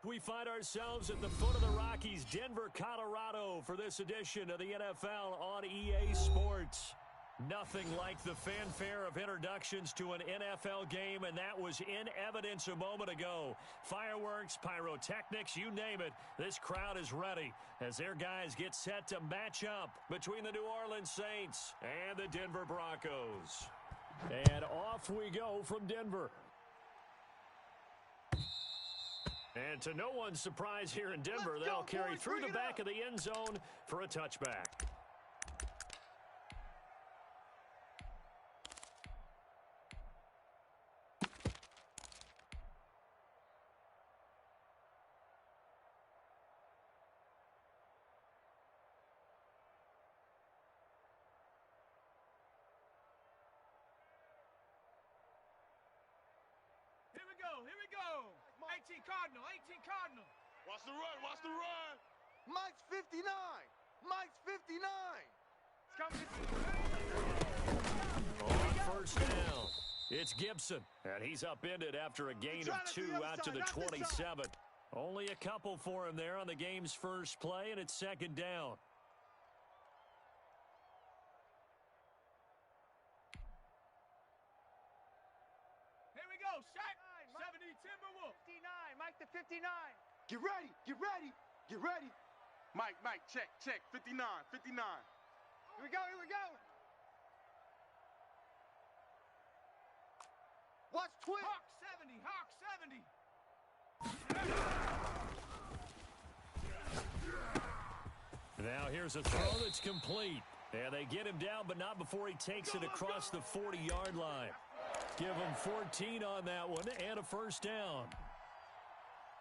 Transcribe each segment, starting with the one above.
we find ourselves at the foot of the Rockies, Denver, Colorado, for this edition of the NFL on EA Sports. Nothing like the fanfare of introductions to an NFL game, and that was in evidence a moment ago. Fireworks, pyrotechnics, you name it, this crowd is ready as their guys get set to match up between the New Orleans Saints and the Denver Broncos. And off we go from Denver. And to no one's surprise here in Denver, they'll carry through the back of the end zone for a touchback. Here we go. 18 Cardinal, 18 Cardinal. Watch the run, watch the run. Mike's 59. Mike's 59. On first down, it's Gibson. And he's upended after a gain of 2 out to the 27. Only a couple for him there on the game's first play, and it's second down. Here we go, Shaq. 70 Timberwolves. 59, Mike the 59. Get ready, get ready, get ready. Mike, check, 59, 59. Here we go, here we go. Watch twist. Hawk 70, Hawk 70. Now here's a throw that's complete. And they get him down, but not before he takes it across the 40-yard line. Give him 14 on that one and a first down.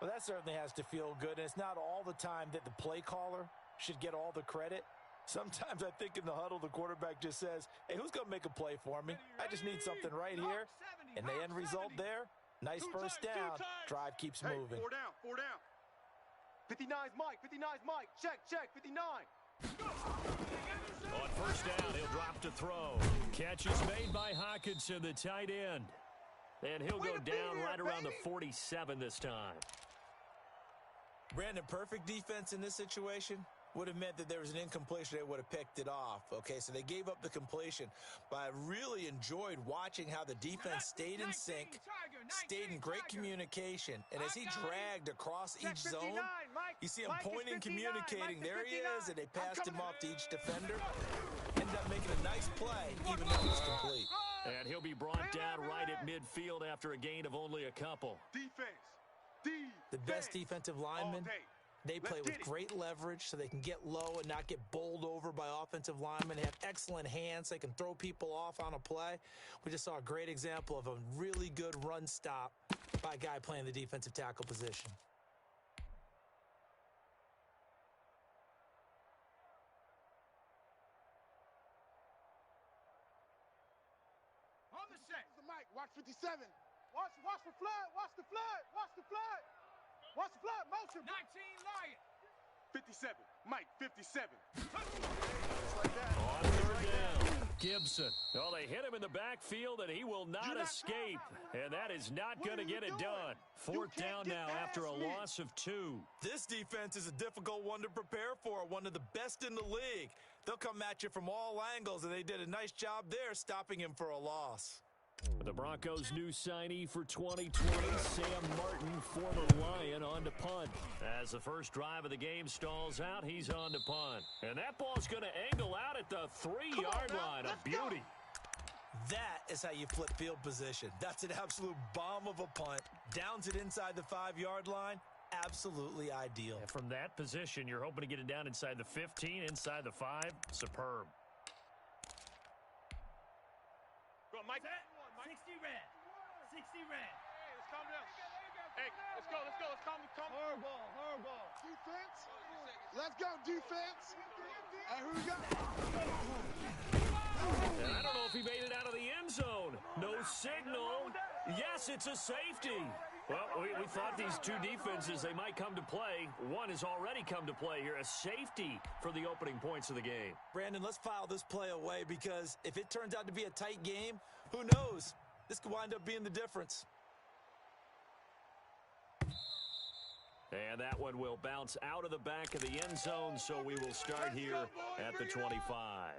Well, that certainly has to feel good. And it's not all the time that the play caller should get all the credit. Sometimes I think in the huddle, the quarterback just says, hey, who's going to make a play for me? I just need something right here. And the end result there, nice first down. Drive keeps moving. 4 down, 4 down. 59's Mike, 59's Mike. Check, 59. On first down, he'll drop to throw. Catch is made by Hockenson, the tight end. And he'll go down right around the 47 this time. Brandon, perfect defense in this situation would have meant that there was an incompletion. They would have picked it off. Okay, so they gave up the completion. But I really enjoyed watching how the defense stayed in sync, stayed in great communication. And as he dragged across each zone, you see him pointing, communicating. There he is, and they passed him off to each defender. Ended up making a nice play, even though it was complete. And he'll be brought down right at midfield after a gain of only a couple. Defense. The best defensive linemen, they play with great leverage so they can get low and not get bowled over by offensive linemen. They have excellent hands. They can throw people off on a play. We just saw a great example of a really good run stop by a guy playing the defensive tackle position. On the set. Mike, watch 57. Watch the flood, watch the flood, watch the flood. Watch the flood, motion. 19 Lion. 57, Mike, 57. On third down, Gibson. Oh, they hit him in the backfield, and he will not escape. And that is not going to get it done. Fourth down now after a loss of 2. This defense is a difficult one to prepare for, one of the best in the league. They'll come at you from all angles, and they did a nice job there stopping him for a loss. The Broncos' new signee for 2020, Sam Martin, former Lion, on to punt. As the first drive of the game stalls out, he's on to punt. And that ball's going to angle out at the 3-yard line. A beauty. That is how you flip field position. That's an absolute bomb of a punt. Downs it inside the 5-yard line. Absolutely ideal. And from that position, you're hoping to get it down inside the 15, inside the 5. Superb. Go, Mike. 60 red. 60 red. Hey, let's calm down. Hey, let's go. Let's calm. Horrible. Defense. Let's go, defense. And here we go. And I don't know if he made it out of the end zone. No signal. Yes, it's a safety. Well, we thought these two defenses, they might come to play. One has already come to play here. A safety for the opening points of the game. Brandon, let's file this play away because if it turns out to be a tight game, who knows? This could wind up being the difference. And that one will bounce out of the back of the end zone, so we will start here at the 25.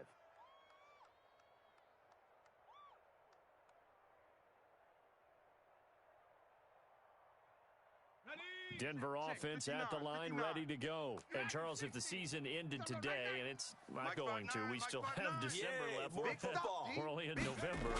Denver offense at the line, ready to go. And, Charles, if the season ended today, and it's not going to, we still have December left. We're only in November.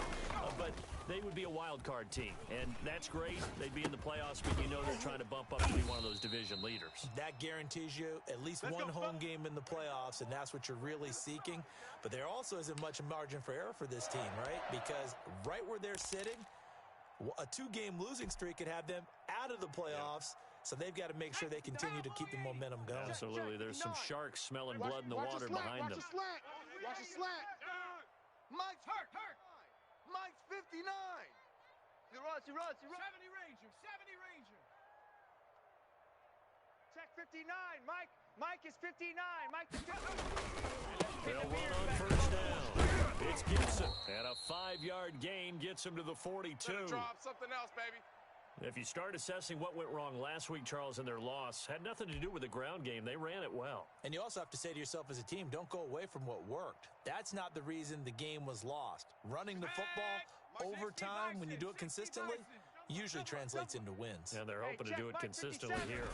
But they would be a wild card team, and that's great. They'd be in the playoffs, but you know they're trying to bump up to be one of those division leaders. That guarantees you at least one home game in the playoffs, and that's what you're really seeking. But there also isn't much margin for error for this team, right? Because right where they're sitting, a two-game losing streak could have them out of the playoffs. So they've got to make sure they continue to keep the momentum going. Absolutely. There's some sharks smelling blood in the water behind them. Watch the slant. Mike's hurt. Mike's 59. He runs. 70 Ranger. Check 59. Mike is 59. Mike is 59. They'll run on first down. It's Gibson. And a 5-yard gain gets him to the 42. Drop something else, baby. If you start assessing what went wrong last week, Charles, in their loss, had nothing to do with the ground game. They ran it well. And you also have to say to yourself as a team, don't go away from what worked. That's not the reason the game was lost. Running the football over time, when you do it consistently, usually translates into wins. And they're hoping to do it consistently here.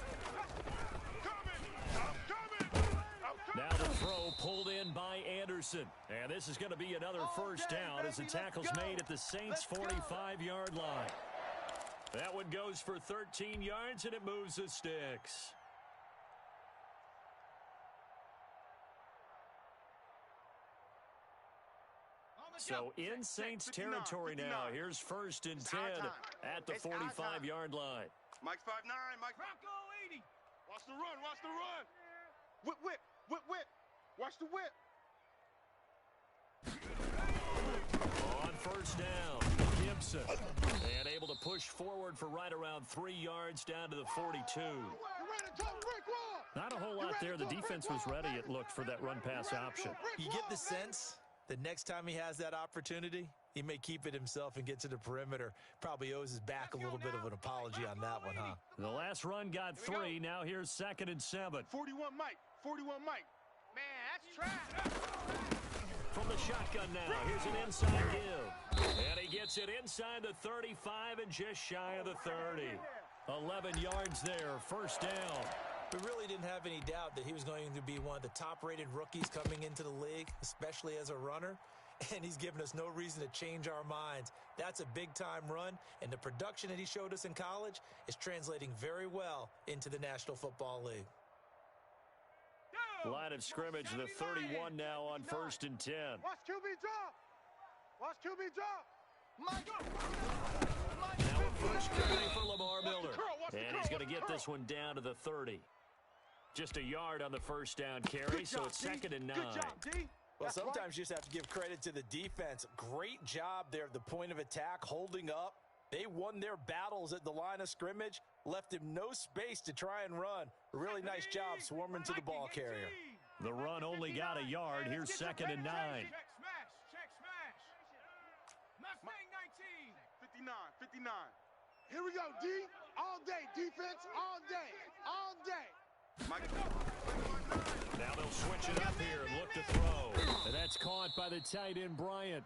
Now the throw pulled in by Anderson. And this is going to be another first down as the tackle's made at the Saints' 45-yard line. That one goes for 13 yards, and it moves the sticks. So in Saints territory now. Here's 1st and 10 at the 45-yard line. Mike's 5'9". Mike. Bronco 80. Watch the run. Whip. Watch the whip. On first down, Gibson. And able to push forward for right around 3 yards down to the 42. Not a whole lot there. The defense was ready, it looked, for that run-pass option. You get the sense that next time he has that opportunity, he may keep it himself and get to the perimeter. Probably owes his back a little bit of an apology on that one, huh? The last run got 3. Now here's 2nd and 7. 41 Mike. Man, that's trash. From the shotgun now, here's an inside give. And he gets it inside the 35 and just shy of the 30. 11 yards there, first down. We really didn't have any doubt that he was going to be one of the top-rated rookies coming into the league, especially as a runner. And he's given us no reason to change our minds. That's a big-time run, and the production that he showed us in college is translating very well into the National Football League. Line of scrimmage, the 31 now on 1st and 10. Watch QB drop. Now a first carry for Lamar Miller. And he's going to get this one down to the 30. Just a yard on the first down carry, so it's 2nd and 9. Good job, D. Well, sometimes you just have to give credit to the defense. Great job there at the point of attack, holding up. They won their battles at the line of scrimmage, left him no space to try and run. A really nice job swarming to the ball carrier. The run only got a yard. Here's 2nd and 9. Check smash. Mustang 19. 59. Here we go, D. All day. Defense, all day. Now they'll switch it up here and look to throw. And that's caught by the tight end, Bryant.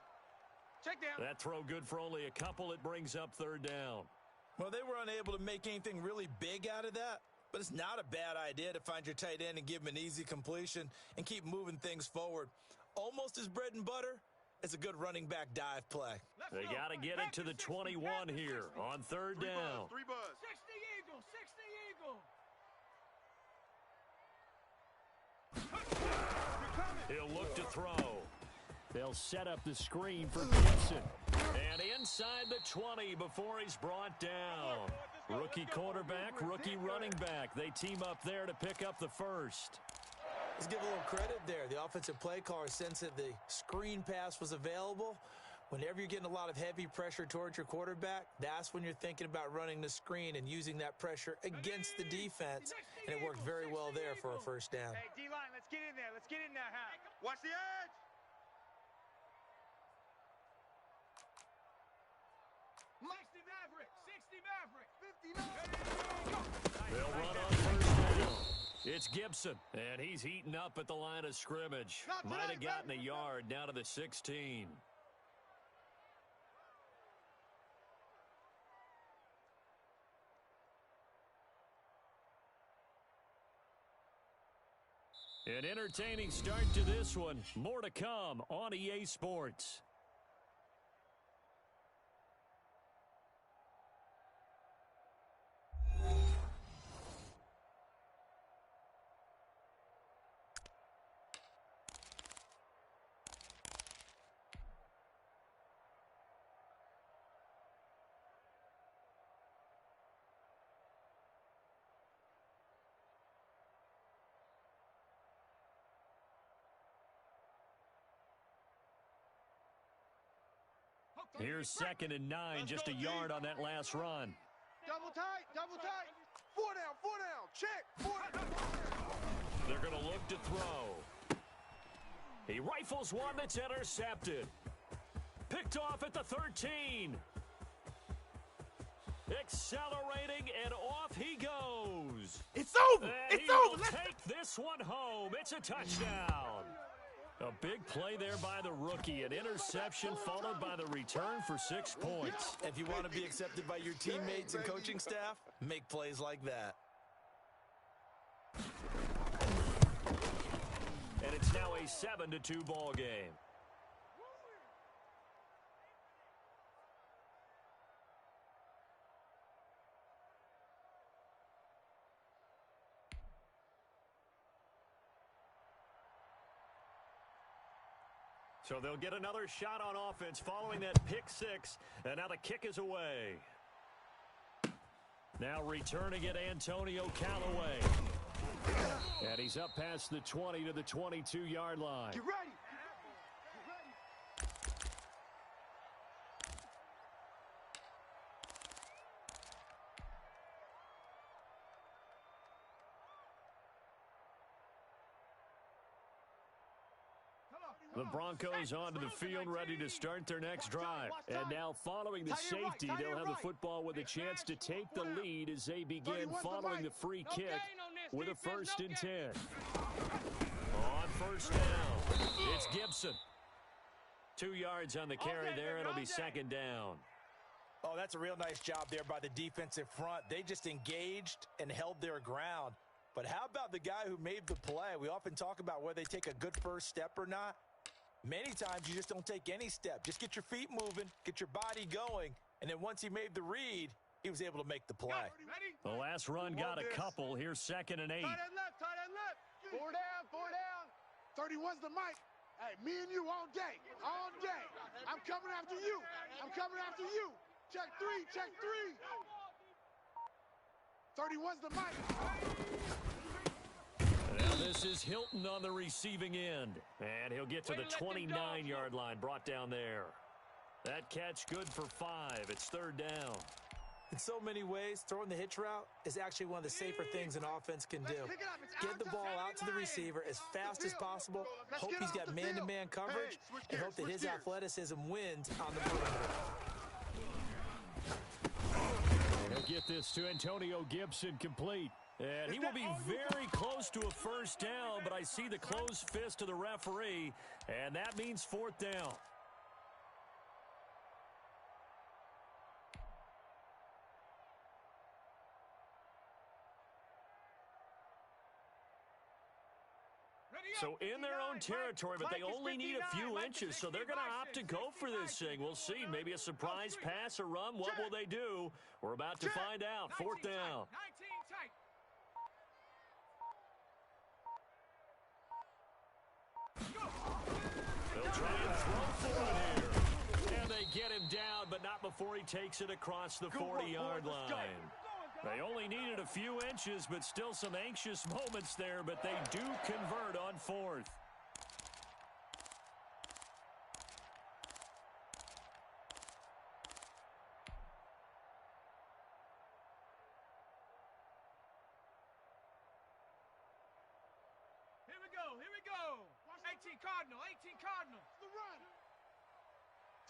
Check down. That throw good for only a couple. It brings up 3rd down. Well, they were unable to make anything really big out of that, but it's not a bad idea to find your tight end and give him an easy completion and keep moving things forward. Almost as bread and butter as a good running back dive play. They got to get it to the 21 here on 3rd down. 60 Eagle. He'll look to throw. They'll set up the screen for Gibson. And inside the 20 before he's brought down. Rookie quarterback, rookie running back. They team up there to pick up the first. Let's give a little credit there. The offensive play caller sensed that the screen pass was available. Whenever you're getting a lot of heavy pressure towards your quarterback, that's when you're thinking about running the screen and using that pressure against the defense. And it worked very well there for a first down. Hey, D-line, let's get in there. Watch the edge. Maverick. 60 Maverick. 59. They'll run on It's Gibson, and he's heating up at the line of scrimmage. Might have gotten a yard down to the 16. An entertaining start to this one. More to come on EA Sports. Here's 2nd and 9, just a yard on that last run. Double tight, double tight. 4 down, check. 4 down. They're going to look to throw. He rifles one that's intercepted. Picked off at the 13. Accelerating, and off he goes. It's over. And he will take this one home. It's a touchdown. A big play there by the rookie. An interception followed by the return for 6 points. If you want to be accepted by your teammates and coaching staff, make plays like that. And it's now a 7-2 ball game. So they'll get another shot on offense following that pick 6, and now the kick is away. Now returning it, Antonio Callaway. And he's up past the 20 to the 22-yard line. Get ready. The Broncos onto the field, ready to start their next drive. And now following the safety, they'll have the football with a chance to take the lead as they begin following the free kick with a 1st and 10. On 1st down, it's Gibson. 2 yards on the carry there, and it'll be 2nd down. Oh, that's a real nice job there by the defensive front. They just engaged and held their ground. But how about the guy who made the play? We often talk about whether they take a good first step or not. Many times you just don't take any step. Just get your feet moving, get your body going, and then once he made the read, he was able to make the play. The last run got a couple. Here's 2nd and 8. Tight end left. 4 down. 31's the mic. Hey, me and you all day. I'm coming after you. Check 3. 31's the mic. Now this is Hilton on the receiving end. And he'll get to the 29-yard line, brought down there. That catch good for 5. It's 3rd down. In so many ways, throwing the hitch route is actually one of the safer things an offense can do. Get the ball out to the receiver as fast as possible, hope he's got man-to-man coverage, and hope that his athleticism wins on the perimeter. He'll get this to Antonio Gibson complete. And he will be very close to a 1st down, but I see the closed fist of the referee, and that means 4th down. So in their own territory, but they only need a few inches, so they're going to opt to go for this thing. We'll see. Maybe a surprise pass or run. What will they do? We're about to find out. 4th down. They'll try and throw for it here. And they get him down, but not before he takes it across the 40-yard line. They only needed a few inches, but still some anxious moments there, but they do convert on 4th. Here we go. 18 Cardinal. The run.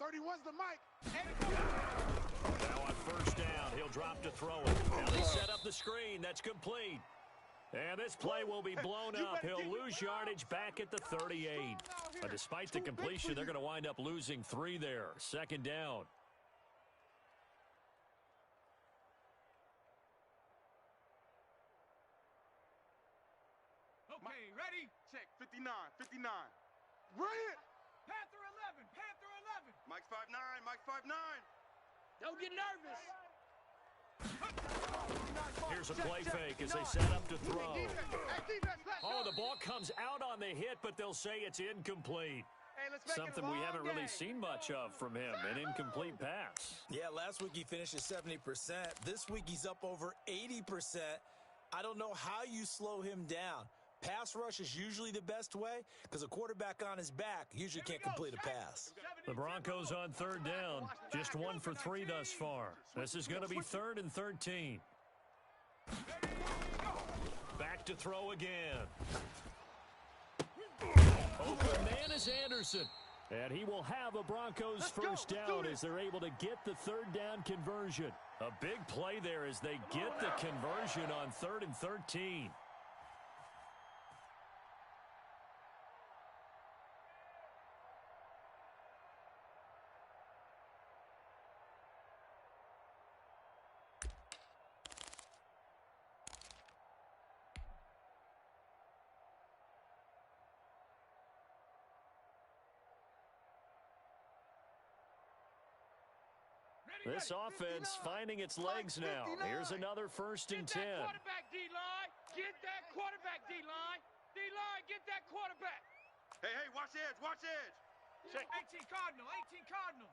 31's the mic. Now on 1st down, he'll drop to throw it. Now they set up the screen. That's complete. And this play will be blown up. He'll lose yardage back at the 38. But despite the completion, they're going to wind up losing 3 there. Second down. Okay, ready? Check, 59, 59. Bring it! Panther 11, Panther 11. Mike's 5'9", Mike's 5'9". Don't get nervous. Here's a play fake as they set up to throw. Oh, the ball comes out on the hit, but they'll say it's incomplete. Something we haven't really seen much of from him, an incomplete pass. Yeah, last week he finished at 70%. This week he's up over 80%. I don't know how you slow him down. Pass rush is usually the best way because a quarterback on his back usually can't complete a pass. The Broncos on third down. Just 1 for 3 thus far. This is going to be 3rd and 13. Back to throw again. Open man is Anderson. And he will have a Broncos first down as they're able to get the 3rd down conversion. A big play there as they get the conversion on 3rd and 13. This offense finding its legs now. Here's another 1st and 10. Get that quarterback, D-line. Get that quarterback, D-line. D-line, get that quarterback. Hey, watch edge, watch edge. Check. 18 Cardinal, 18 Cardinal.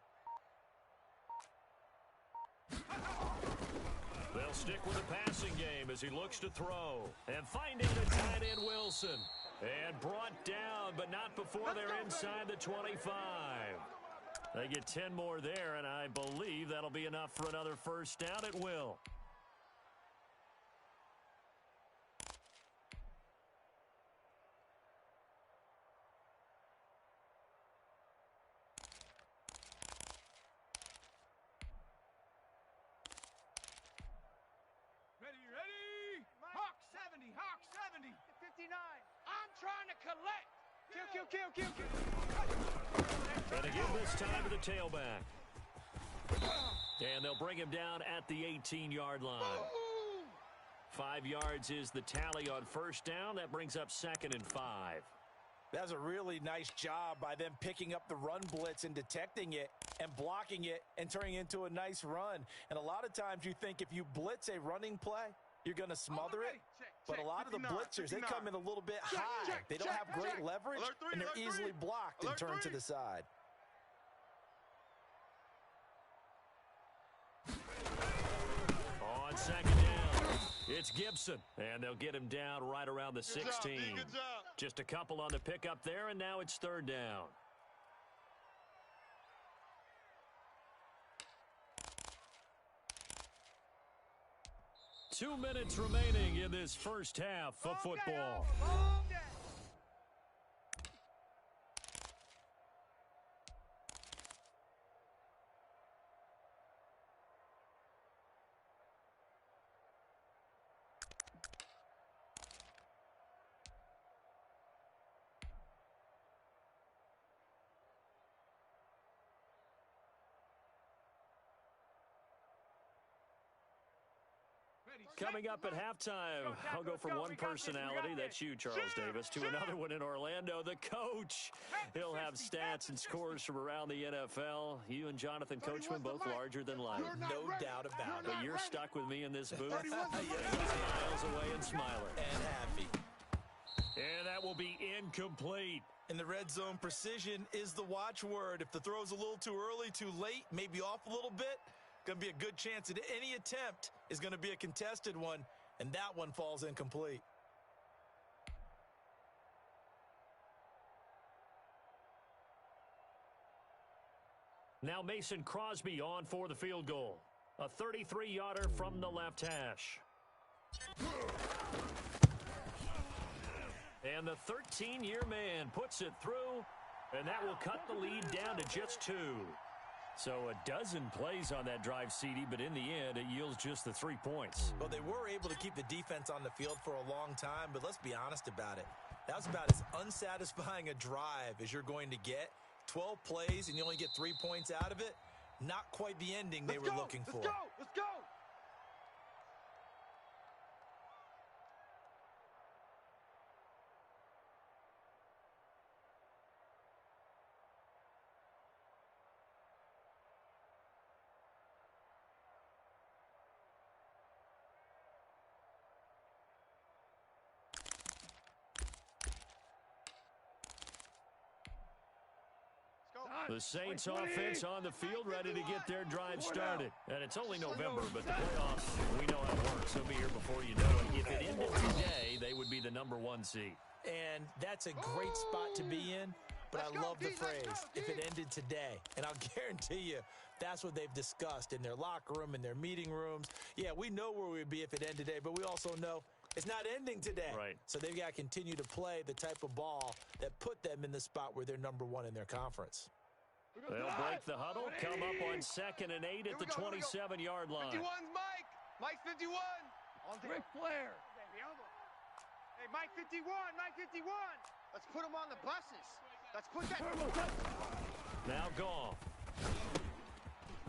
They'll stick with the passing game as he looks to throw. And finding the tight end Wilson. And brought down, but not before they're inside the 25. They get 10 more there, and I believe that'll be enough for another first down at will. Ready? Hawk 70, Hawk 70. 59. I'm trying to collect. Kill. And again this time to the tailback. And they'll bring him down at the 18-yard line. 5 yards is the tally on first down. That brings up 2nd and 5. That's a really nice job by them picking up the run blitz and detecting it and blocking it and turning it into a nice run. And a lot of times you think if you blitz a running play, you're going to smother it. But a lot of the blitzers, they come in a little bit high. They don't have great leverage, and they're easily blocked and turned to the side. On 2nd down, it's Gibson. And they'll get him down right around the 16. Just a couple on the pickup there, and now it's 3rd down. Two minutes remaining in this first half of football. Coming up at halftime, I'll go from one personality, that's you, Charles Davis, to another one in Orlando, the coach. He'll have stats and scores from around the NFL. You and Jonathan Coachman both larger than life. No doubt about it. But you're stuck with me in this booth. Miles away and smiling. And happy. And that will be incomplete. In the red zone, precision is the watchword. If the throw's a little too early, too late, maybe off a little bit, going to be a good chance that any attempt is going to be a contested one, and that one falls incomplete. Now Mason Crosby on for the field goal. A 33-yarder from the left hash. And the 13-year man puts it through, and that will cut the lead down to just 2. So a dozen plays on that drive, CD, but in the end, it yields just the 3 points. Well, they were able to keep the defense on the field for a long time, but let's be honest about it. That was about as unsatisfying a drive as you're going to get. 12 plays and you only get 3 points out of it. Not quite the ending they were looking for. Let's go! Let's go! The Saints offense on the field, ready to get their drive started. And it's only November, but the playoffs, we know how it works. They'll be here before you know it. If it ended today, they would be the #1 seed. And that's a great spot to be in, but I love the phrase, if it ended today. And I'll guarantee you, that's what they've discussed in their locker room, in their meeting rooms. Yeah, we know where we'd be if it ended today, but we also know it's not ending today. Right. So they've got to continue to play the type of ball that put them in the spot where they're #1 in their conference. They'll break the huddle, come up on 2nd and 8 at the 27-yard line. 51's Mike. Mike 51. Ric Flair. Hey, Mike 51. Mike 51. Let's put him on the buses. Let's put that. Now Goff.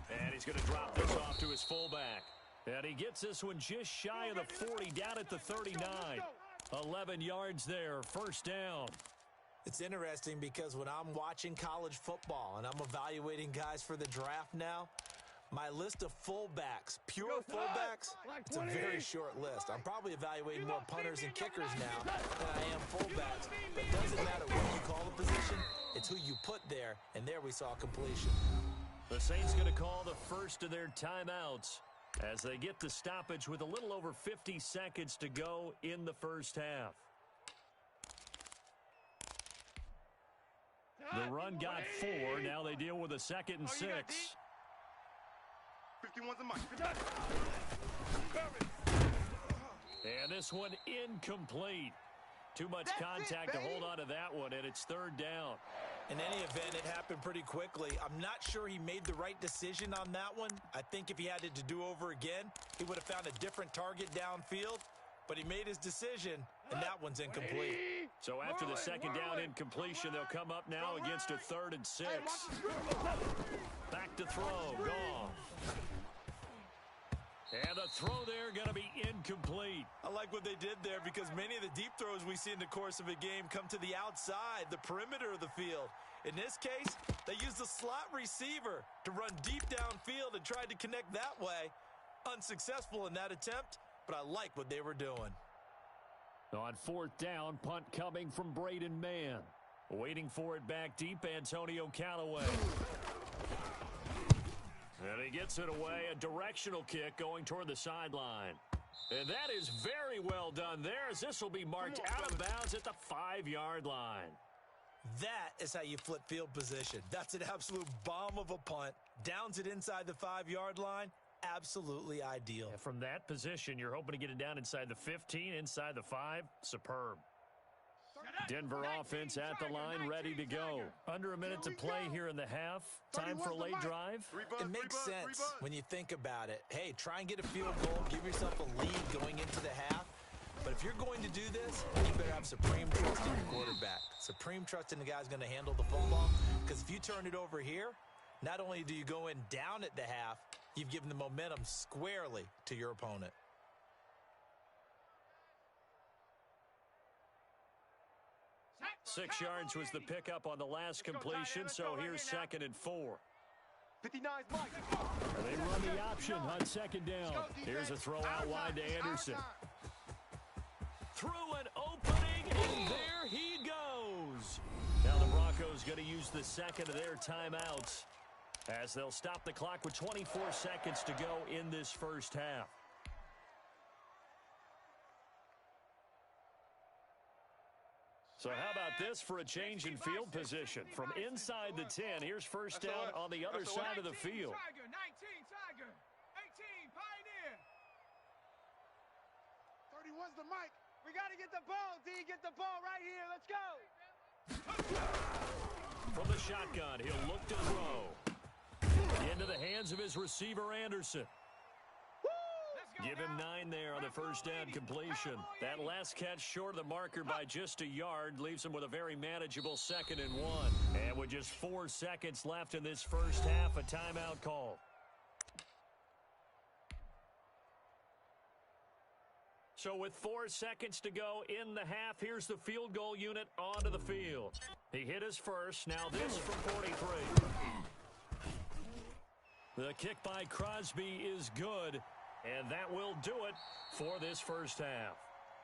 And he's going to drop this off to his fullback. And he gets this one just shy of the 40, down at the 39. 11 yards there, first down. It's interesting because when I'm watching college football and I'm evaluating guys for the draft now, my list of fullbacks, pure fullbacks, it's a very short list. I'm probably evaluating more punters and kickers now than I am fullbacks. But it doesn't matter what you call the position, it's who you put there, and there we saw completion. The Saints going to call the first of their timeouts as they get the stoppage with a little over 50 seconds to go in the first half. The run got 4. Now they deal with a 2nd and 6. 51's a Mike. And this one incomplete. Too much contact to hold on to that one, and it's 3rd down. In any event, it happened pretty quickly. I'm not sure he made the right decision on that one. I think if he had it to do over again, he would have found a different target downfield. But he made his decision, and that one's incomplete. So after the 2nd down incompletion, they'll come up now against a 3rd and 6. Back to throw, Goff. And the throw there going to be incomplete. I like what they did there because many of the deep throws we see in the course of a game come to the outside, the perimeter of the field. In this case, they used the slot receiver to run deep downfield and tried to connect that way. Unsuccessful in that attempt, but I like what they were doing. On 4th down, punt coming from Braden Mann. Waiting for it back deep, Antonio Callaway. And he gets it away, a directional kick going toward the sideline. And that is very well done there, as this will be marked out of bounds at the 5-yard line. That is how you flip field position. That's an absolute bomb of a punt. Downs it inside the 5-yard line. Absolutely ideal. And from that position, you're hoping to get it down inside the 15, inside the 5. Superb. Denver offense at the line, ready to go. Under a minute to play here in the half. Time for a late drive. It makes sense when you think about it. Hey, try and get a field goal. Give yourself a lead going into the half. But if you're going to do this, you better have supreme trust in your quarterback. Supreme trust in the guy's going to handle the football. Because if you turn it over here, not only do you go in down at the half, you've given the momentum squarely to your opponent. Six yards was the pickup on the last completion, so here's 2nd and 4. 59's Mike. They run the option on 2nd down. Here's a throw out wide to Anderson. Through an opening, and there he goes. Now the Broncos going to use the 2nd of their timeouts as they'll stop the clock with 24 seconds to go in this first half. So how about this for a change in field position? From inside the 10, here's first down on the other side of the field. 19 Tiger, 18 Pioneer. 31's the Mike. We got to get the ball, D. Get the ball right here. Let's go. From the shotgun, he'll look to throw. Into the hands of his receiver, Anderson. Give him 9 there on the first down completion. That last catch short of the marker by just a yard leaves him with a very manageable 2nd and 1. And with just 4 seconds left in this first half, a timeout call. So with 4 seconds to go in the half, here's the field goal unit onto the field. He hit his first. Now this from 43. The kick by Crosby is good. And that will do it for this first half.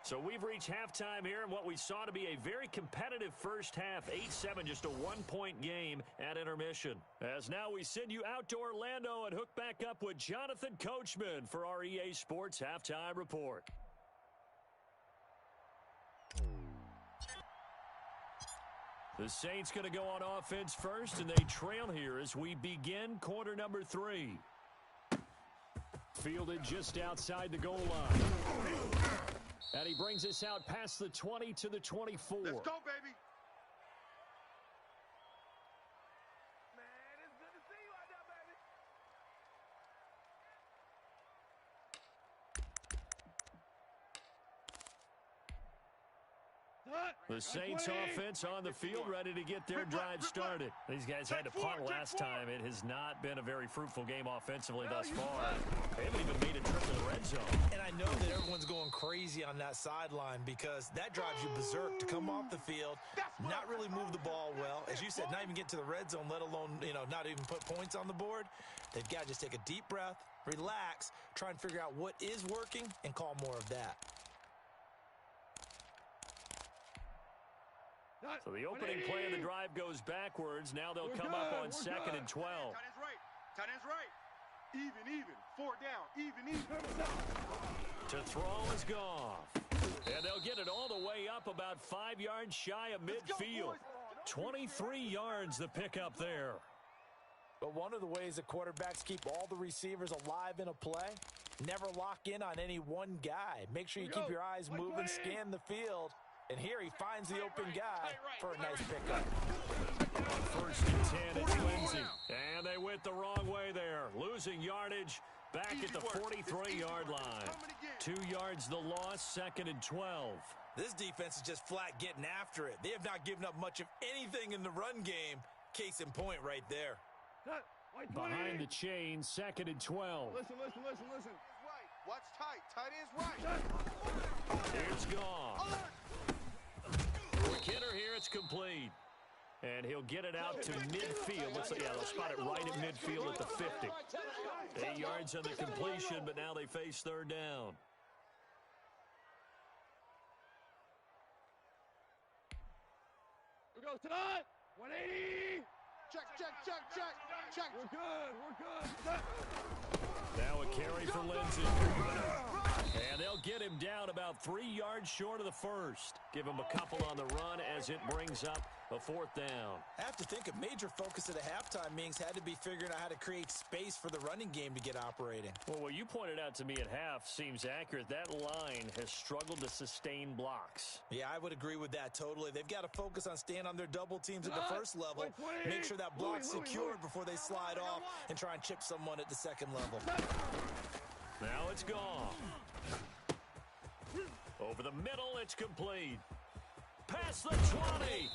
So we've reached halftime here in what we saw to be a very competitive first half. 8-7, just a 1-point game at intermission. As now we send you out to Orlando and hook back up with Jonathan Coachman for our EA Sports Halftime Report. The Saints going to go on offense first, and they trail here as we begin quarter number 3. Fielded just outside the goal line. And he brings us out past the 20 to the 24. Let's go, baby. Man, it's good to see you out there, baby. The Saints offense on the field, ready to get their drive started. These guys had to punt last time. It has not been a very fruitful game offensively thus far. They haven't even made a trip to the red zone. And I know that everyone's going crazy on that sideline because that drives you berserk to come off the field, not really move the ball well. As you said, not even get to the red zone, let alone, not even put points on the board. They've got to just take a deep breath, relax, try and figure out what is working, and call more of that. So the opening play of the drive goes backwards. Now they'll come up on 2nd and 12. Tight end's right. Tight end's right. Even. 4 down. Even. To throw is Goff. And they'll get it all the way up about 5 yards shy of midfield. 23 yards the pickup there. But one of the ways that quarterbacks keep all the receivers alive in a play, never lock in on any one guy. Make sure you keep your eyes moving, scan the field. And here he finds the open guy for a nice pickup. On 1st and 10, it's Lindsey. And they went the wrong way there. Losing yardage back at the 43-yard line. 2 yards the loss, 2nd and 12. This defense is just flat getting after it. They have not given up much of anything in the run game. Case in point right there. Behind the chain, 2nd and 12. Listen. Watch tight. Tight end's right. It's gone. Quick hitter here, it's complete. And he'll get it out to midfield. Looks like, they'll spot it right at midfield at the 50. 8 yards on the completion, but now they face 3rd down. We go tonight. 180. Check. We're good. Now a carry for Lindsey. And they'll get him down about 3 yards short of the first. Give him a couple on the run as it brings up a 4th down. I have to think a major focus of the halftime meetings had to be figuring out how to create space for the running game to get operating. Well, what you pointed out to me at half seems accurate. That line has struggled to sustain blocks. Yeah, I would agree with that totally. They've got to focus on staying on their double teams at the first level, make sure that block's secured before they slide off, and try and chip someone at the 2nd level. Now it's gone. Over the middle, it's complete. Past the 20.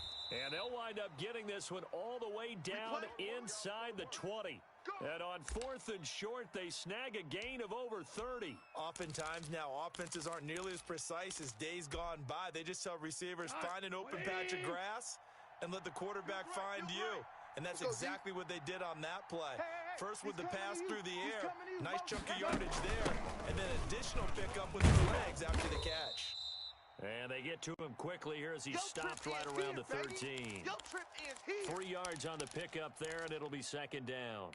And they'll wind up getting this one all the way down inside the 20. And on 4th and short, they snag a gain of over 30. Oftentimes now, offenses aren't nearly as precise as days gone by. They just tell receivers, find an open patch of grass and let the quarterback find you. And that's exactly what they did on that play. First with the pass through the air, nice chunk of yardage there, and then additional pickup with his legs after the catch. And they get to him quickly here as he stopped right around the 13. 3 yards on the pickup there, and it'll be 2nd down.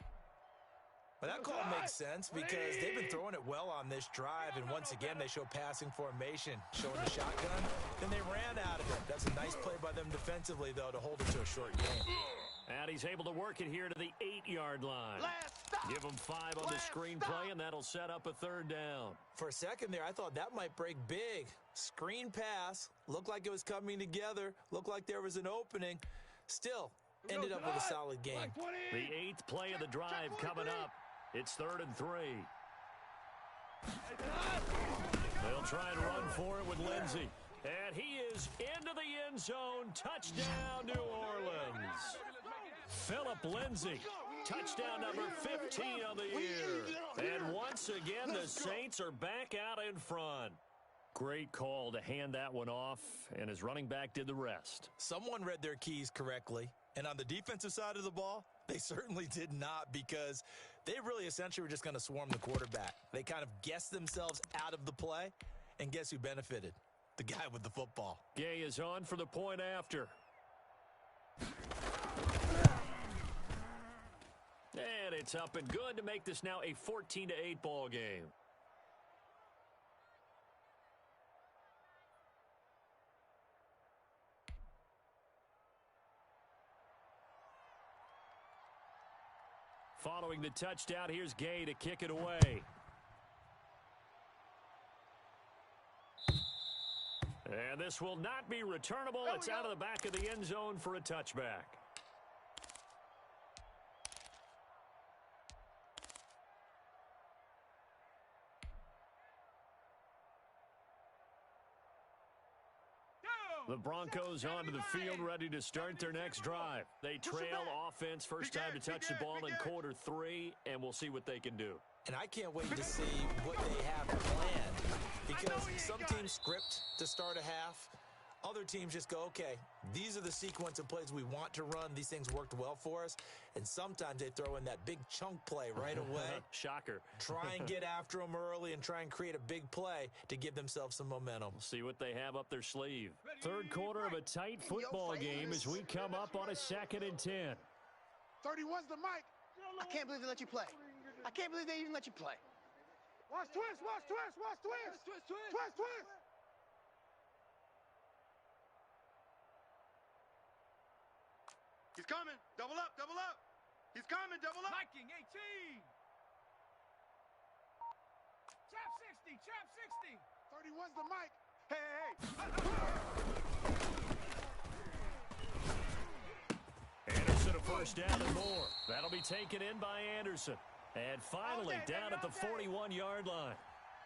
Well, that call makes sense because they've been throwing it well on this drive, and once again they show passing formation, showing the shotgun. Then they ran out of it. That's a nice play by them defensively, though, to hold it to a short game. And he's able to work it here to the 8-yard line. Give him 5 on the screen play, and that'll set up a 3rd down. For a second there, I thought that might break big. Screen pass, looked like it was coming together, looked like there was an opening. Still, ended up with a solid game. The 8th play of the drive coming up. It's 3rd and 3. They'll try and run for it with Lindsey. And he is into the end zone. Touchdown, New Orleans. Philip Lindsey, touchdown number 15 on the year. And once again, the Saints are back out in front. Great call to hand that one off, and his running back did the rest. Someone read their keys correctly, and on the defensive side of the ball, they certainly did not, because they really essentially were just going to swarm the quarterback. They kind of guessed themselves out of the play, and guess who benefited? The guy with the football. Gay is on for the point after. And it's up and good to make this now a 14-8 ball game. Following the touchdown, here's Gay to kick it away. And this will not be returnable. It's out of the back of the end zone for a touchback. The Broncos onto the field, ready to start their next drive. They trail offense, first time to touch the ball in quarter 3, and we'll see what they can do. And I can't wait to see what they have planned, because some teams script to start a half. Other teams just go, okay, these are the sequence of plays we want to run. These things worked well for us. And sometimes they throw in that big chunk play right away. Shocker. Try and get after them early and try and create a big play to give themselves some momentum. We'll see what they have up their sleeve. Third quarter of a tight football game as we come up on a 2nd and 10. 31's the mic. I can't believe they let you play. I can't believe they even let you play. Watch twist, watch twist, watch twist. Twist, twist. He's coming. Double up, double up. He's coming, double up. Viking 18. Chop 60, chop 60. 31's the mic. Hey. Anderson a first down and more. That'll be taken in by Anderson. And finally down at the 41-yard line.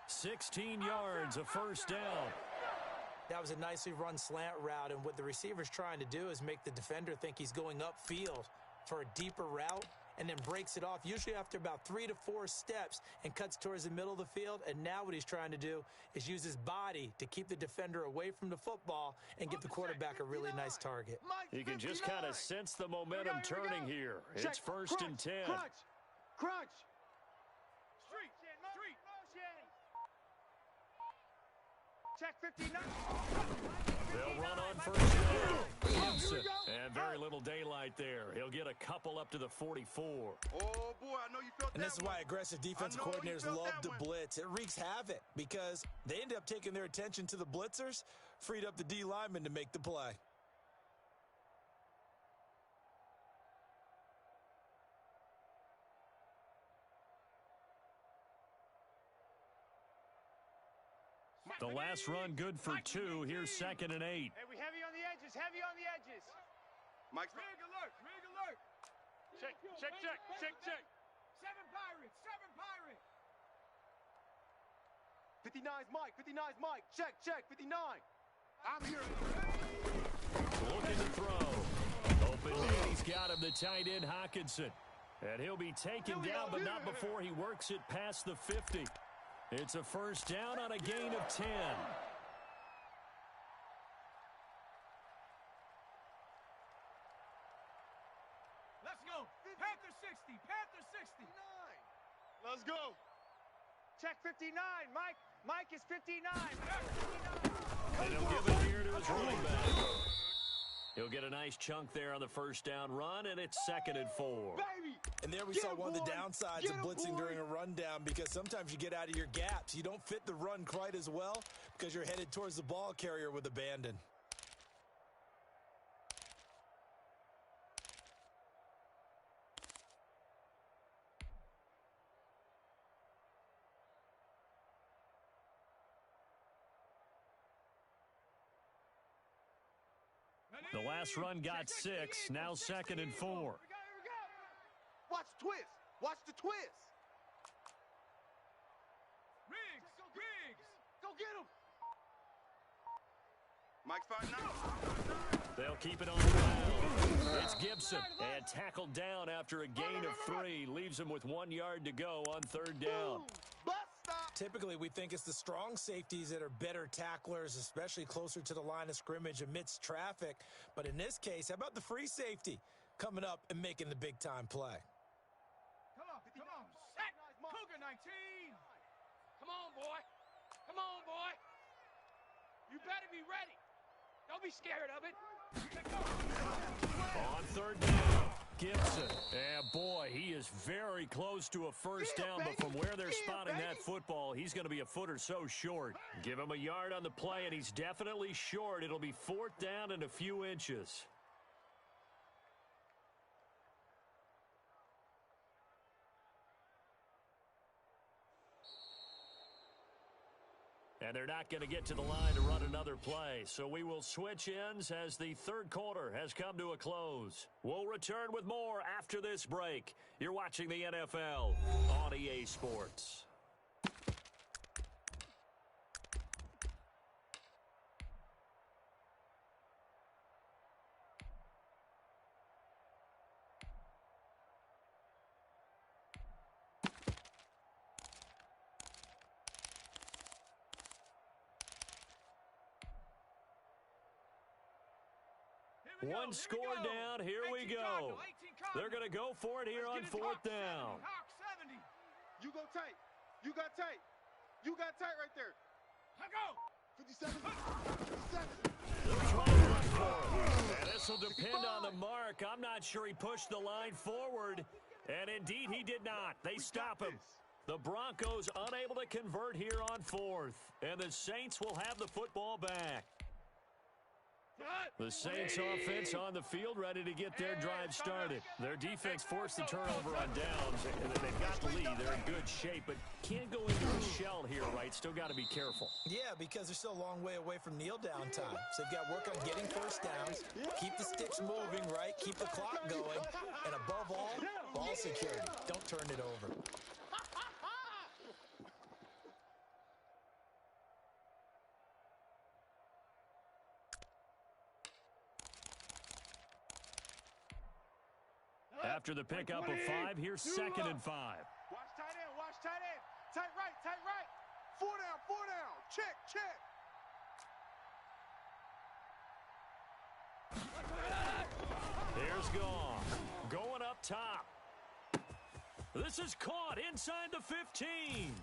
16 yards, a first down. That was a nicely run slant route, and what the receiver's trying to do is make the defender think he's going upfield for a deeper route, and then breaks it off, usually after about 3 to 4 steps, and cuts towards the middle of the field. And now what he's trying to do is use his body to keep the defender away from the football and give the quarterback a really nice target. You can just kind of sense the momentum turning here. It's 1st and 10. Crunch. Street. Check 59. They'll run on first down. Thompson. And very little daylight there. He'll get a couple up to the 44. Oh, boy, I know you felt And this is why aggressive defensive coordinators love to blitz. It wreaks havoc because they end up taking their attention to the blitzers, freed up the D lineman to make the play. The last run good for 2. Here's 2nd and 8. Hey, we heavy on the edges, heavy on the edges. Mike's rig alert, rig alert. Check. 7 Pirates, 7 Pirates. 59's Mike, 59's Mike. Check, 59. I'm here. Looking to throw. Open man, he's got him, the tight end Hockenson. And he'll be taken down, but not before he works it past the 50. It's a first down on a gain of 10. Let's go. Panther 60, Panther 60. Let's go. Check 59, Mike. Mike is 59. And he'll give it here to his running back. He'll get a nice chunk there on the first down run, and it's 2nd and 4. Baby. And there we saw one of the downsides of blitzing during a rundown, because sometimes you get out of your gaps. You don't fit the run quite as well because you're headed towards the ball carrier with abandon. Ready? The last run got 6, now 2nd and 4. Here we go. Watch the twist. Watch the twist. Riggs. Go get him. Mike's fighting out. They'll keep it on the ground. It's Gibson, and tackled down after a gain of 3. Leaves him with 1 yard to go on 3rd down. Bust stop. Typically, we think it's the strong safeties that are better tacklers, especially closer to the line of scrimmage amidst traffic. But in this case, how about the free safety coming up and making the big-time play? Come on. Set. Cougar 19. Come on, boy. You better be ready. Don't be scared of it. On 3rd down, Gibson. And boy, he is very close to a first down, but from where they're spotting that football, he's going to be a foot or so short. Give him a yard on the play, and he's definitely short. It'll be 4th down and a few inches. And they're not going to get to the line to run another play. So we will switch ends as the 3rd quarter has come to a close. We'll return with more after this break. You're watching the NFL on EA Sports. One score down. Here we go. They're going to go for it here on 4th down. You go tight. You got tight. You got tight right there. I go. 57. They'll try to run for it. And this will depend on the mark. I'm not sure he pushed the line forward. And indeed, he did not. They stop him. The Broncos unable to convert here on 4th. And the Saints will have the football back. The Saints offense on the field, ready to get their drive started. Their defense forced the turnover on downs, and they've got the lead. They're in good shape, but can't go into a shell here, right? Still got to be careful. Yeah, because they're still a long way away from kneel down time. So they've got to work on getting first downs, keep the sticks moving, right? Keep the clock going, and above all, ball security. Don't turn it over. After the pickup of 5, here's 2nd and 5. Watch tight end. Watch tight end. Tight right. Tight right. 4 down. Check. Here's Gong. Going up top. This is caught inside the 15.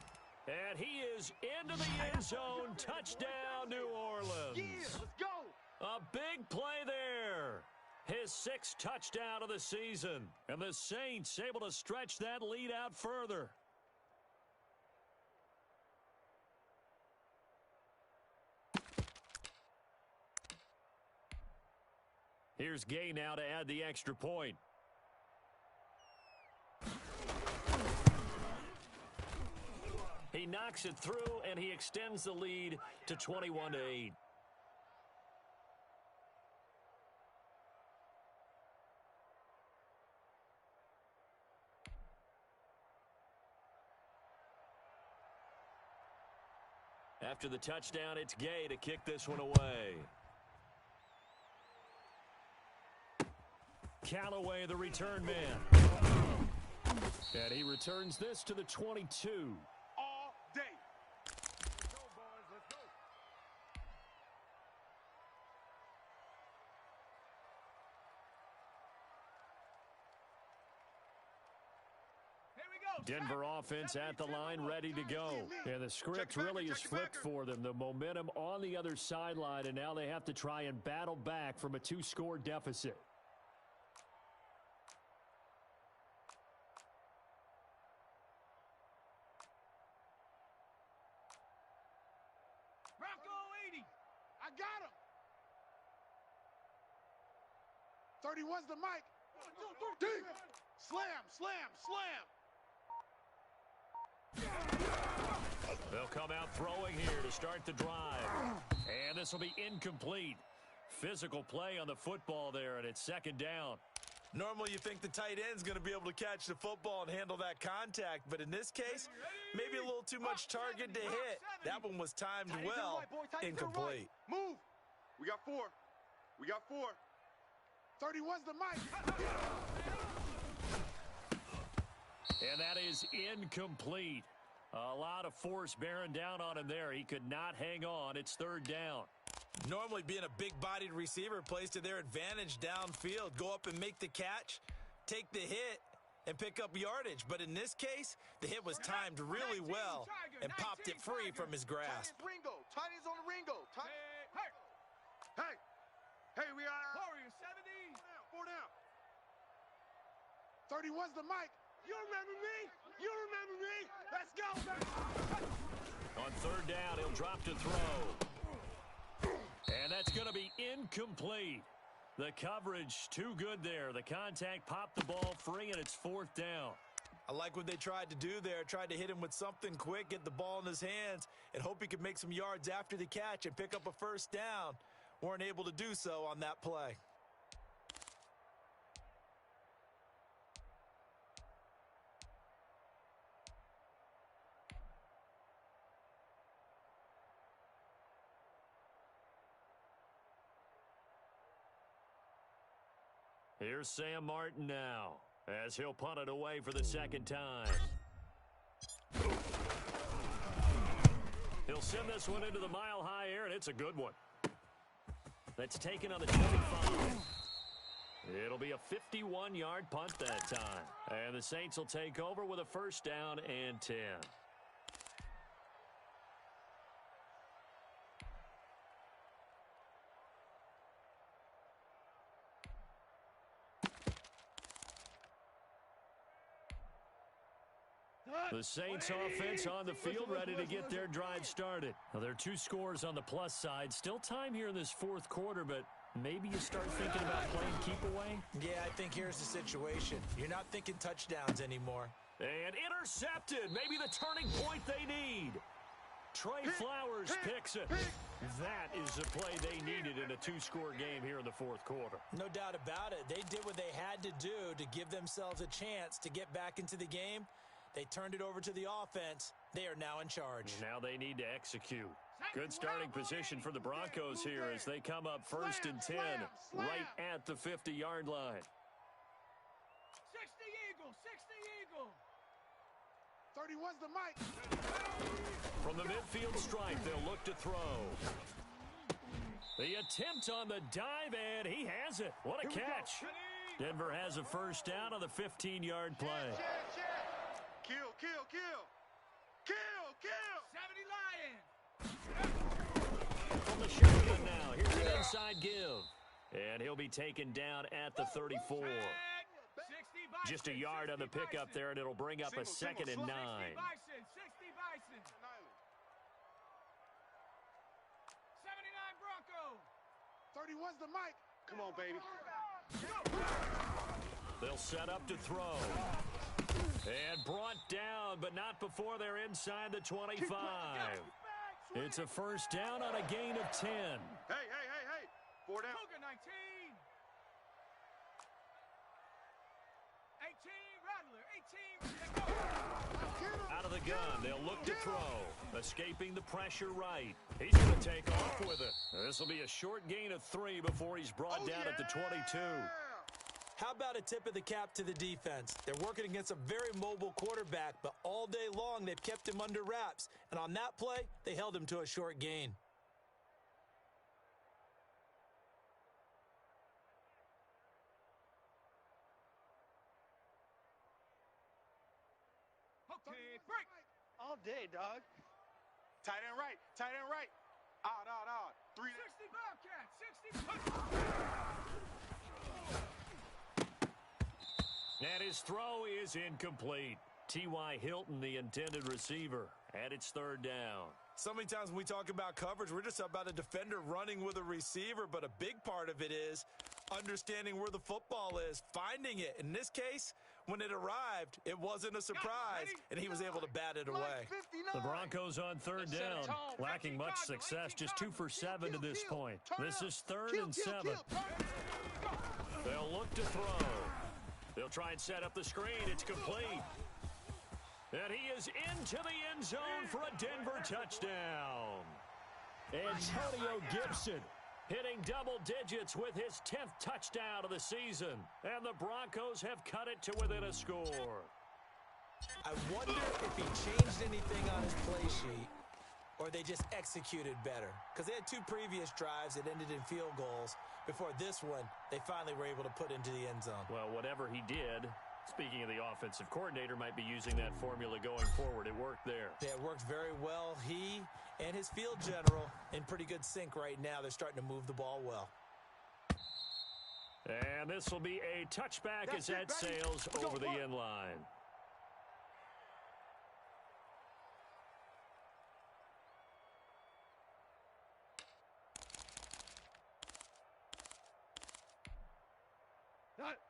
And he is into the end zone. Touchdown, New Orleans. Yeah, let's go. A big play there. His 6th touchdown of the season. And the Saints able to stretch that lead out further. Here's Gay now to add the extra point. He knocks it through, and he extends the lead to 21-8. After the touchdown, it's Gay to kick this one away. Callaway, the return man. And he returns this to the 22. All day. Let's go, boys. Let's go. Denver offense at the line, ready to go. And the script really is flipped for them. The momentum on the other sideline, and now they have to try and battle back from a 2-score deficit. Bronco 80. I got him. 31's the mic. Deep. Slam. They'll come out throwing here to start the drive. And this will be incomplete. Physical play on the football there, and it's second down. Normally you think the tight end's going to be able to catch the football and handle that contact, but in this case, maybe a little too much target to hit. That one was timed well, incomplete. Move. We got 4. We got 4. 31's the mic. And that is incomplete. A lot of force bearing down on him there. He could not hang on. It's third down. Normally being a big-bodied receiver plays to their advantage downfield. Go up and make the catch, take the hit, and pick up yardage. But in this case, the hit was timed really well and popped it free from his grasp. Ringo. Tight ends on the Ringo. Hey, we are. Warrior 70. 4 down. 31's the mic. You remember me? You remember me? Let's go, baby. On third down, he'll drop to throw. And that's going to be incomplete. The coverage too good there. The contact popped the ball free, and it's fourth down. I like what they tried to do there. Tried to hit him with something quick, get the ball in his hands, and hope he could make some yards after the catch and pick up a first down. Weren't able to do so on that play. Here's Sam Martin now, as he'll punt it away for the second time. He'll send this one into the mile-high air, and it's a good one. That's taken on the 25. It'll be a 51-yard punt that time. And the Saints will take over with a first down and 10. The Saints offense on the field, ready to get their drive started. Now, there are 2 scores on the plus side. Still time here in this fourth quarter, but maybe you start thinking about playing keep away? Yeah, I think here's the situation. You're not thinking touchdowns anymore. And intercepted. Maybe the turning point they need. Trey Flowers picks it. That is the play they needed in a 2-score game here in the fourth quarter. No doubt about it. They did what they had to do to give themselves a chance to get back into the game. They turned it over to the offense. They are now in charge. Now they need to execute. Good starting position for the Broncos here as they come up first and 10 right at the 50-yard line. 60 Eagle, 60 Eagle. 31's the mic. From the midfield stripe, they'll look to throw. The attempt on the dive, and he has it. What a catch. Denver has a first down on the 15-yard play. Kill. 70 Lions. From the shotgun now, here's an inside give. And he'll be taken down at the 34. Just a yard on the pickup there, and it'll bring up a second and 9. 60 Bison. 79 Bronco. 31's the mic. Come on, baby. They'll set up to throw. And brought down, but not before they're inside the 25. It's a first down on a gain of 10. Hey. 4 down. Cougar 19. 18 Rattler. 18. Out of the gun, they'll look to throw. Escaping the pressure right. He's going to take off with it. This will be a short gain of 3 before he's brought down at the 22. How about a tip of the cap to the defense? They're working against a very mobile quarterback, but all day long they've kept him under wraps. And on that play, they held him to a short gain. Okay, break. All day, dog. Tight end right. Odd. 3 60 Bobcats. 60. And his throw is incomplete. T.Y. Hilton, the intended receiver, and it's third down. So many times when we talk about coverage, we're just about a defender running with a receiver, but a big part of it is understanding where the football is, finding it. In this case, when it arrived, it wasn't a surprise, and he was able to bat it away. The Broncos on third down, lacking much success, just 2 for 7 to this point. This is 3rd and 7. They'll look to throw. They'll try and set up the screen. It's complete. And he is into the end zone for a Denver touchdown. Antonio Gibson hitting double digits with his 10th touchdown of the season. And the Broncos have cut it to within a score. I wonder if he changed anything on his play sheet or they just executed better. Because they had 2 previous drives that ended in field goals. Before this one, they finally were able to put into the end zone. Well, whatever he did, speaking of the offensive coordinator, might be using that formula going forward. It worked there. Yeah, it worked very well. He and his field general in pretty good sync right now. They're starting to move the ball well. And this will be a touchback as that sails over the end line.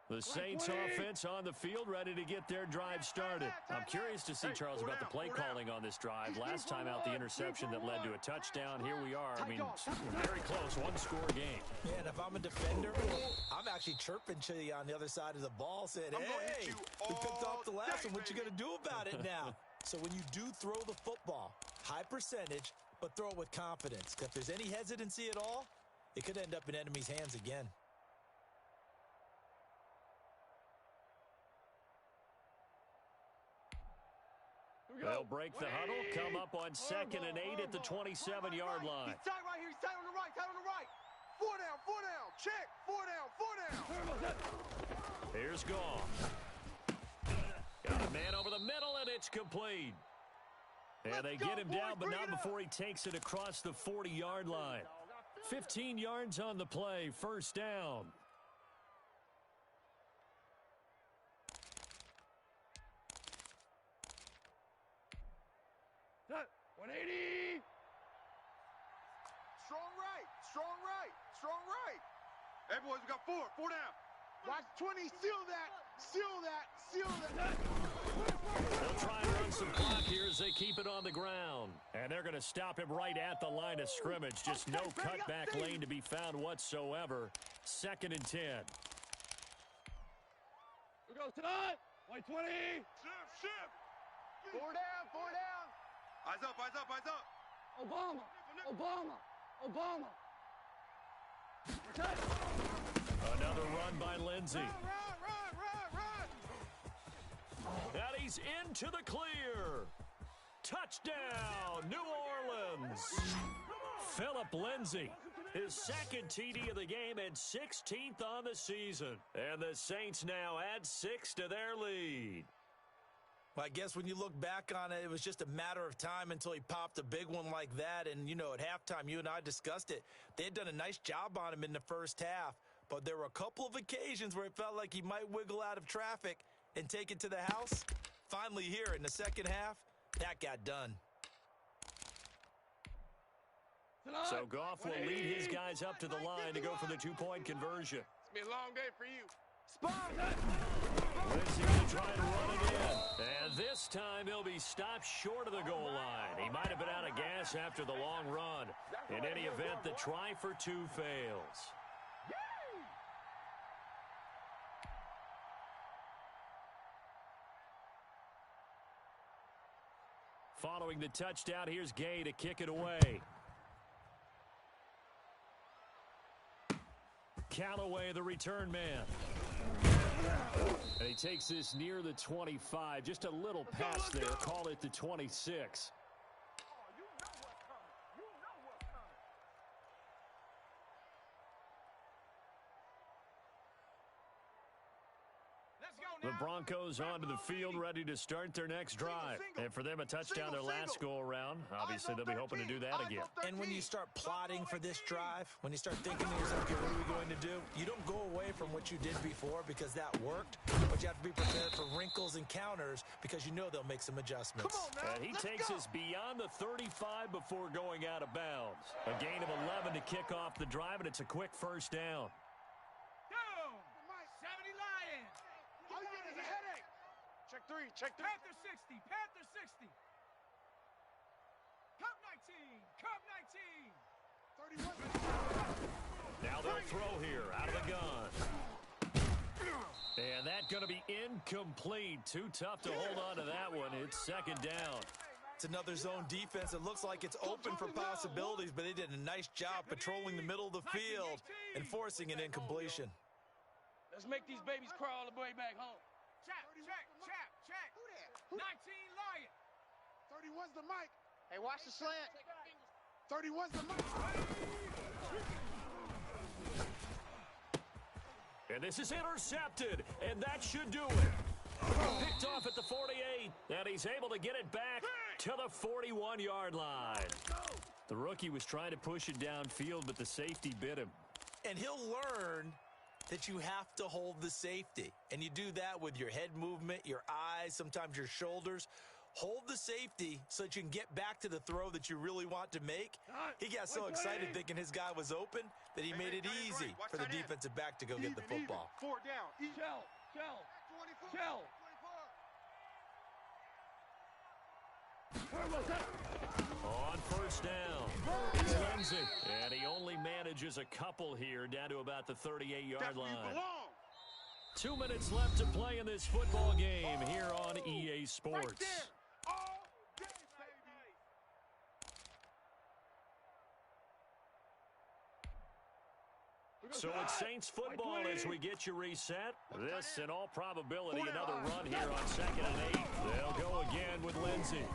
The Saints offense on the field, ready to get their drive started. I'm curious to see, Charles, about the play calling on this drive. Last time out, the interception that led to a touchdown. Here we are. I mean, very close, 1-score game. Yeah, and if I'm a defender, I'm actually chirping to you on the other side of the ball, saying, hey, we picked off the last one. What you going to do about it now? So when you do throw the football, high percentage, but throw it with confidence. If there's any hesitancy at all, it could end up in enemy's hands again. They'll break the huddle, come up on 2nd and 8 at the 27-yard line. He's tight right here. He's tight on the right. Tight on the right. 4 down. Check. 4 down. Here's Goff. Got a man over the middle, and it's complete. And they get him down, but not before he takes it across the 40-yard line. 15 yards on the play, 1st down. Set. 180. Strong right. Hey, boys, we got 4 down. Watch 20, seal that. They'll try and run some clock here as they keep it on the ground. And they're going to stop him right at the line of scrimmage. Just no cutback lane to be found whatsoever. 2nd and 10. We go tonight. 120. Shift. 4 down. Eyes up. Obama. Another run by Lindsey. Run. And he's into the clear. Touchdown, New Orleans. Philip Lindsey, his 2nd TD of the game and 16th on the season. And the Saints now add 6 to their lead. Well, I guess when you look back on it, it was just a matter of time until he popped a big one like that. And, at halftime, you and I discussed it. They had done a nice job on him in the first half. But there were a couple of occasions where it felt like he might wiggle out of traffic and take it to the house. Finally here in the second half, that got done. So Goff will lead his guys up to the line to go for the 2-point conversion. It's been a long day for you. Lindsey will try and run it in. And this time he'll be stopped short of the goal line. He might have been out of gas after the long run. In any event, the try for 2 fails. Following the touchdown, here's Gay to kick it away. Callaway, the return man. And he takes this near the 25. Just a little pass there. Call it the 26. The Broncos onto the field, ready to start their next drive. And for them, a touchdown their last go-around. Obviously, they'll be hoping to do that again. And when you start plotting for this drive, when you start thinking to yourself, okay, what are we going to do? You don't go away from what you did before because that worked, but you have to be prepared for wrinkles and counters because you know they'll make some adjustments. And he takes us beyond the 35 before going out of bounds. A gain of 11 to kick off the drive, and it's a quick 1st down. Down. 70 Lions. All you get is a headache. Check three. Panther 60, Panther 60. Cup 19, Cup 19. 31. Now they'll throw here out of the gun. And that's going to be incomplete. Too tough to hold on to that one. It's second down. It's another zone defense. It looks like it's open for possibilities, but they did a nice job patrolling the middle of the field and forcing an incompletion. Let's make these babies cry all the way back home. Check. 19 Lion. 31's the mic. Hey, watch the slant. 31's the mic. And this is intercepted, and that should do it. Picked off at the 48, and he's able to get it back to the 41-yard line. The rookie was trying to push it downfield, but the safety bit him. And he'll learn that you have to hold the safety. And you do that with your head movement, your eyes, sometimes your shoulders. Hold the safety so that you can get back to the throw that you really want to make. He got so excited thinking his guy was open that he made it easy for the defensive back to go get the football. 4 down. Shell. On first down, it's Lindsey. And he only manages a couple here down to about the 38-yard line. 2 minutes left to play in this football game here on EA Sports. So it's Saints football as we get you reset. This, in all probability, another run here on 2nd and 8. They'll go again with Lindsey.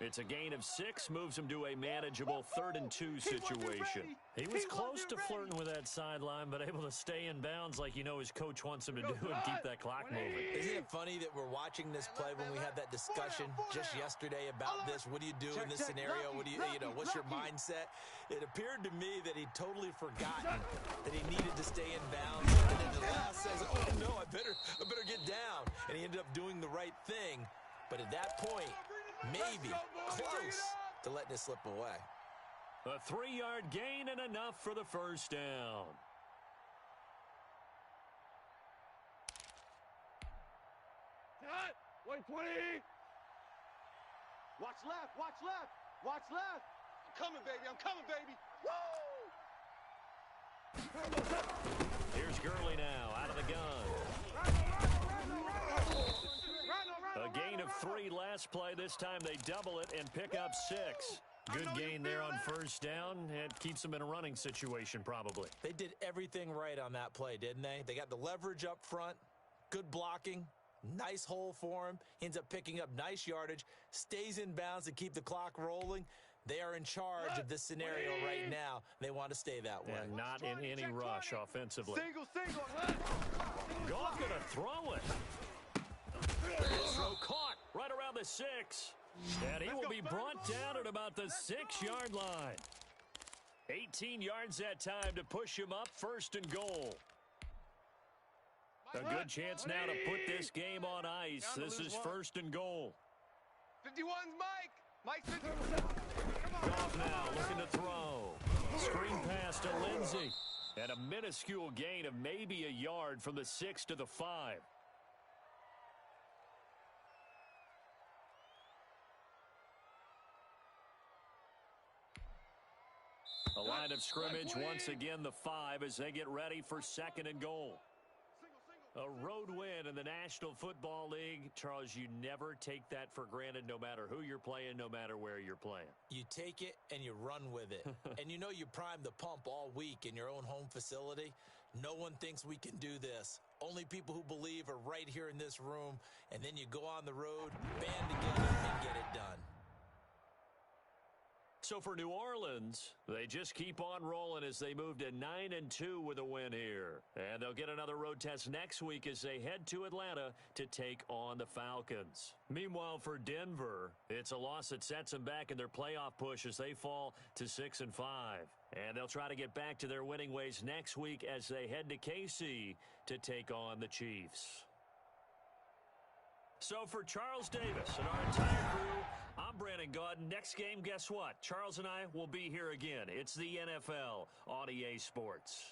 It's a gain of 6, moves him to a manageable 3rd and 2 situation. He was close to flirting with that sideline, but able to stay in bounds like you know his coach wants him to do and keep that clock moving. Isn't it funny that we're watching this play when we had that discussion just yesterday about this? What do you do in this scenario? What do you know, what's your mindset? It appeared to me that he'd totally forgotten that he needed to stay in bounds. And then the last says, oh no, I better get down. And he ended up doing the right thing. But at that point, maybe close to letting it slip away. A 3-yard gain and enough for the first down. Cut. 120. Watch left. I'm coming, baby. Woo! Here's Gurley now out of the gun. A gain of 3 last play. This time they double it and pick up 6. Good gain there on first down. It keeps them in a running situation probably. They did everything right on that play, didn't they? They got the leverage up front, good blocking, nice hole for him. He ends up picking up nice yardage, stays in bounds to keep the clock rolling. They are in charge of this scenario right now. They want to stay that way. And not in any rush offensively. Single. Goff going to throw it. This throw caught right around the 6. And he will be brought down at about the 6-yard line. 18 yards that time to push him up 1st and goal. A good chance now to put this game on ice. This is 1st and goal. 51's Mike. Mike's 50. Goff now looking to throw. Screen pass to Lindsey. And a minuscule gain of maybe a yard from the 6 to the 5. A line of scrimmage, once again the 5 as they get ready for 2nd and goal. A road win in the National Football League. Charles, you never take that for granted no matter who you're playing, no matter where you're playing. You take it and you run with it. And you know you prime the pump all week in your own home facility. No one thinks we can do this. Only people who believe are right here in this room. And then you go on the road, band together, and get it done. So for New Orleans, they just keep on rolling as they move to 9-2 with a win here. And they'll get another road test next week as they head to Atlanta to take on the Falcons. Meanwhile, for Denver, it's a loss that sets them back in their playoff push as they fall to 6-5. And they'll try to get back to their winning ways next week as they head to KC to take on the Chiefs. So for Charles Davis and our entire crew, I'm Brandon Gaudin. Next game, guess what? Charles and I will be here again. It's the NFL on EA Sports.